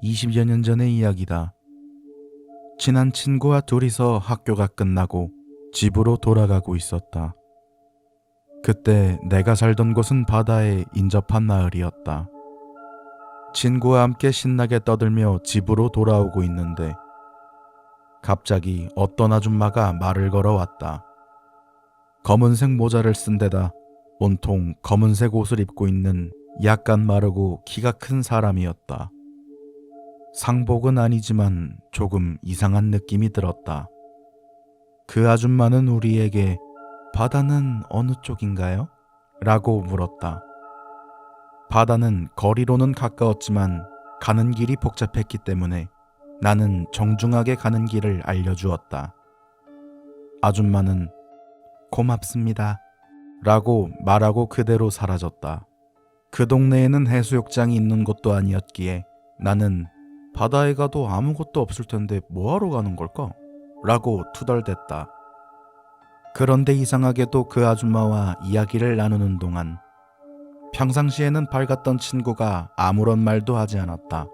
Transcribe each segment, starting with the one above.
20여 년 전의 이야기다. 친한 친구와 둘이서 학교가 끝나고 집으로 돌아가고 있었다. 그때 내가 살던 곳은 바다에 인접한 마을이었다. 친구와 함께 신나게 떠들며 집으로 돌아오고 있는데 갑자기 어떤 아줌마가 말을 걸어왔다. 검은색 모자를 쓴 데다 온통 검은색 옷을 입고 있는 약간 마르고 키가 큰 사람이었다. 상복은 아니지만 조금 이상한 느낌이 들었다. 그 아줌마는 우리에게 바다는 어느 쪽인가요? 라고 물었다. 바다는 거리로는 가까웠지만 가는 길이 복잡했기 때문에 나는 정중하게 가는 길을 알려주었다. 아줌마는 고맙습니다 라고 말하고 그대로 사라졌다. 그 동네에는 해수욕장이 있는 곳도 아니었기에 나는 바다에 가도 아무것도 없을 텐데 뭐하러 가는 걸까? 라고 투덜댔다. 그런데 이상하게도 그 아줌마와 이야기를 나누는 동안 평상시에는 밝았던 친구가 아무런 말도 하지 않았다.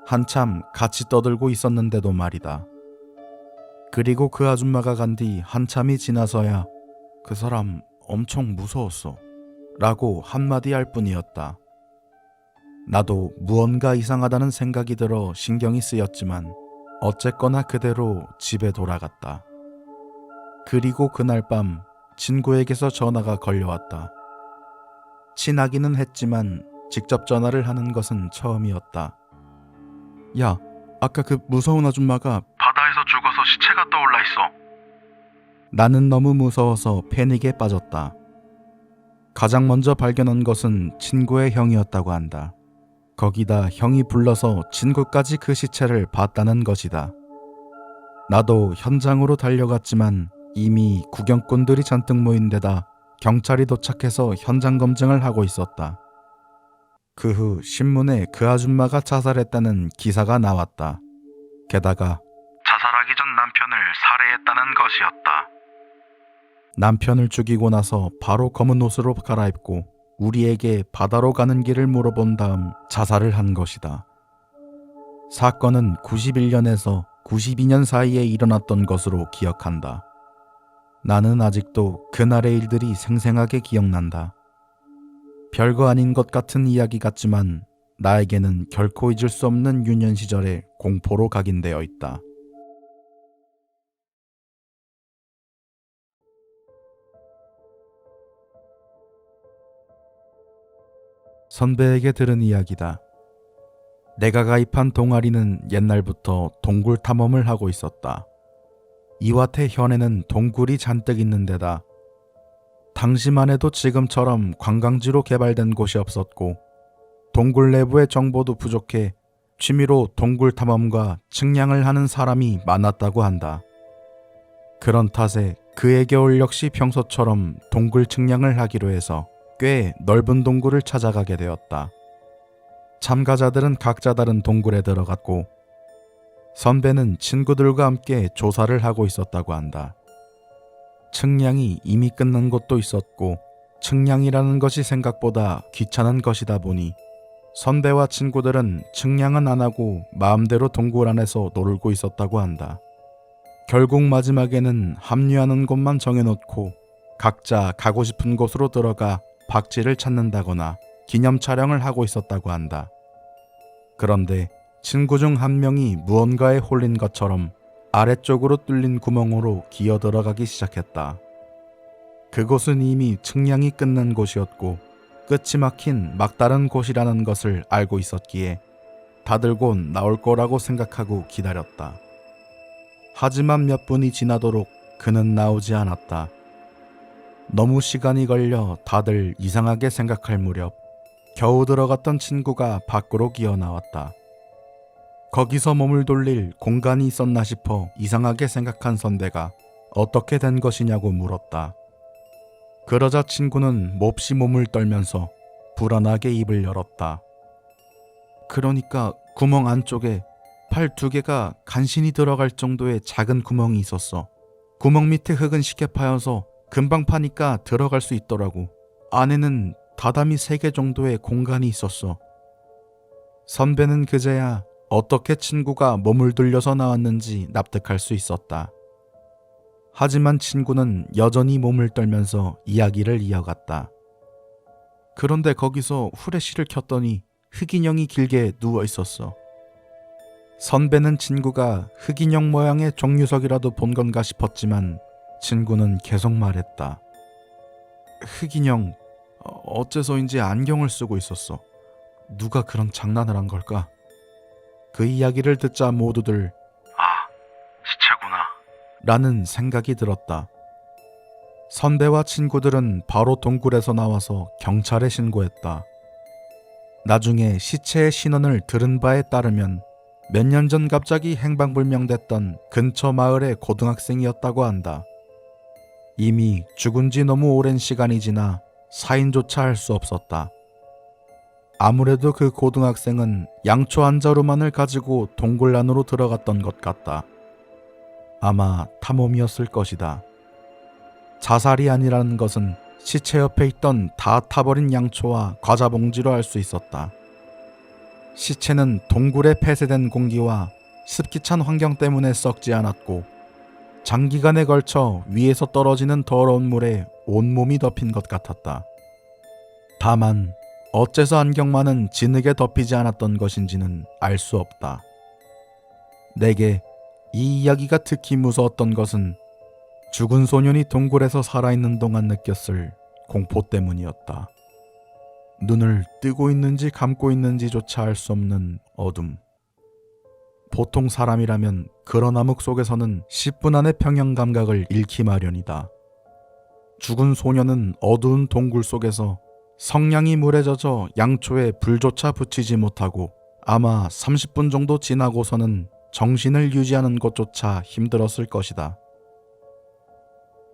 한참 같이 떠들고 있었는데도 말이다. 그리고 그 아줌마가 간 뒤 한참이 지나서야 그 사람 엄청 무서웠어 라고 한마디 할 뿐이었다. 나도 무언가 이상하다는 생각이 들어 신경이 쓰였지만 어쨌거나 그대로 집에 돌아갔다. 그리고 그날 밤 친구에게서 전화가 걸려왔다. 친하기는 했지만 직접 전화를 하는 것은 처음이었다. 야, 아까 그 무서운 아줌마가 바다에서 죽어서 시체가 떠올라 있어. 나는 너무 무서워서 패닉에 빠졌다. 가장 먼저 발견한 것은 친구의 형이었다고 한다. 거기다 형이 불러서 친구까지 그 시체를 봤다는 것이다. 나도 현장으로 달려갔지만 이미 구경꾼들이 잔뜩 모인 데다 경찰이 도착해서 현장 검증을 하고 있었다. 그 후 신문에 그 아줌마가 자살했다는 기사가 나왔다. 게다가 자살하기 전 남편을 살해했다는 것이었다. 남편을 죽이고 나서 바로 검은 옷으로 갈아입고 우리에게 바다로 가는 길을 물어본 다음 자살을 한 것이다. 사건은 91년에서 92년 사이에 일어났던 것으로 기억한다. 나는 아직도 그날의 일들이 생생하게 기억난다. 별거 아닌 것 같은 이야기 같지만 나에게는 결코 잊을 수 없는 유년 시절의 공포로 각인되어 있다. 선배에게 들은 이야기다. 내가 가입한 동아리는 옛날부터 동굴 탐험을 하고 있었다. 이와태 현에는 동굴이 잔뜩 있는 데다 당시만 해도 지금처럼 관광지로 개발된 곳이 없었고 동굴 내부의 정보도 부족해 취미로 동굴 탐험과 측량을 하는 사람이 많았다고 한다. 그런 탓에 그의 겨울 역시 평소처럼 동굴 측량을 하기로 해서 꽤 넓은 동굴을 찾아가게 되었다. 참가자들은 각자 다른 동굴에 들어갔고 선배는 친구들과 함께 조사를 하고 있었다고 한다. 측량이 이미 끝난 곳도 있었고 측량이라는 것이 생각보다 귀찮은 것이다 보니 선배와 친구들은 측량은 안 하고 마음대로 동굴 안에서 놀고 있었다고 한다. 결국 마지막에는 합류하는 곳만 정해놓고 각자 가고 싶은 곳으로 들어가 박쥐를 찾는다거나 기념 촬영을 하고 있었다고 한다. 그런데 친구 중 한 명이 무언가에 홀린 것처럼 아래쪽으로 뚫린 구멍으로 기어 들어가기 시작했다. 그곳은 이미 측량이 끝난 곳이었고 끝이 막힌 막다른 곳이라는 것을 알고 있었기에 다들 곧 나올 거라고 생각하고 기다렸다. 하지만 몇 분이 지나도록 그는 나오지 않았다. 너무 시간이 걸려 다들 이상하게 생각할 무렵 겨우 들어갔던 친구가 밖으로 기어 나왔다. 거기서 몸을 돌릴 공간이 있었나 싶어 이상하게 생각한 선배가 어떻게 된 것이냐고 물었다. 그러자 친구는 몹시 몸을 떨면서 불안하게 입을 열었다. 그러니까 구멍 안쪽에 팔 2개가 간신히 들어갈 정도의 작은 구멍이 있었어. 구멍 밑에 흙은 쉽게 파여서 금방 파니까 들어갈 수 있더라고. 안에는 다다미 3개 정도의 공간이 있었어. 선배는 그제야 어떻게 친구가 몸을 들려서 나왔는지 납득할 수 있었다. 하지만 친구는 여전히 몸을 떨면서 이야기를 이어갔다. 그런데 거기서 후레쉬를 켰더니 흑인형이 길게 누워 있었어. 선배는 친구가 흑인형 모양의 정유석이라도 본 건가 싶었지만 친구는 계속 말했다. 흑인형, 어째서인지 안경을 쓰고 있었어. 누가 그런 장난을 한 걸까? 그 이야기를 듣자 모두들 시체구나 라는 생각이 들었다. 선배와 친구들은 바로 동굴에서 나와서 경찰에 신고했다. 나중에 시체의 신원을 들은 바에 따르면 몇 년 전 갑자기 행방불명됐던 근처 마을의 고등학생이었다고 한다. 이미 죽은 지 너무 오랜 시간이 지나 사인조차 할 수 없었다. 아무래도 그 고등학생은 양초 한 자루만을 가지고 동굴 안으로 들어갔던 것 같다. 아마 탐험이었을 것이다. 자살이 아니라는 것은 시체 옆에 있던 다 타버린 양초와 과자 봉지로 알 수 있었다. 시체는 동굴에 폐쇄된 공기와 습기 찬 환경 때문에 썩지 않았고 장기간에 걸쳐 위에서 떨어지는 더러운 물에 온몸이 덮인 것 같았다. 다만 어째서 안경만은 진흙에 덮이지 않았던 것인지는 알 수 없다. 내게 이 이야기가 특히 무서웠던 것은 죽은 소년이 동굴에서 살아있는 동안 느꼈을 공포 때문이었다. 눈을 뜨고 있는지 감고 있는지조차 알 수 없는 어둠. 보통 사람이라면 그런 암흑 속에서는 10분 안에 평형 감각을 잃기 마련이다. 죽은 소년은 어두운 동굴 속에서 성냥이 물에 젖어 양초에 불조차 붙이지 못하고 아마 30분 정도 지나고서는 정신을 유지하는 것조차 힘들었을 것이다.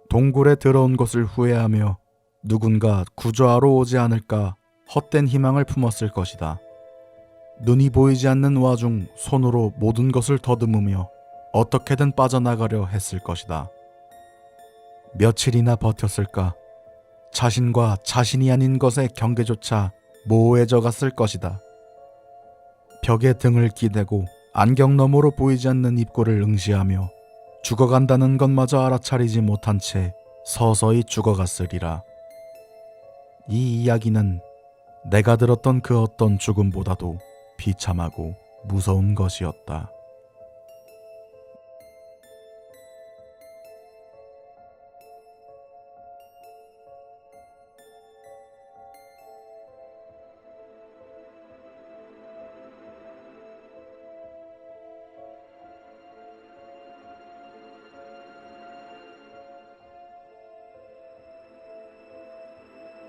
동굴에 들어온 것을 후회하며 누군가 구조하러 오지 않을까 헛된 희망을 품었을 것이다. 눈이 보이지 않는 와중 손으로 모든 것을 더듬으며 어떻게든 빠져나가려 했을 것이다. 며칠이나 버텼을까? 자신과 자신이 아닌 것의 경계조차 모호해져 갔을 것이다. 벽에 등을 기대고 안경 너머로 보이지 않는 입구를 응시하며 죽어간다는 것마저 알아차리지 못한 채 서서히 죽어갔으리라. 이 이야기는 내가 들었던 그 어떤 죽음보다도 비참하고 무서운 것이었다.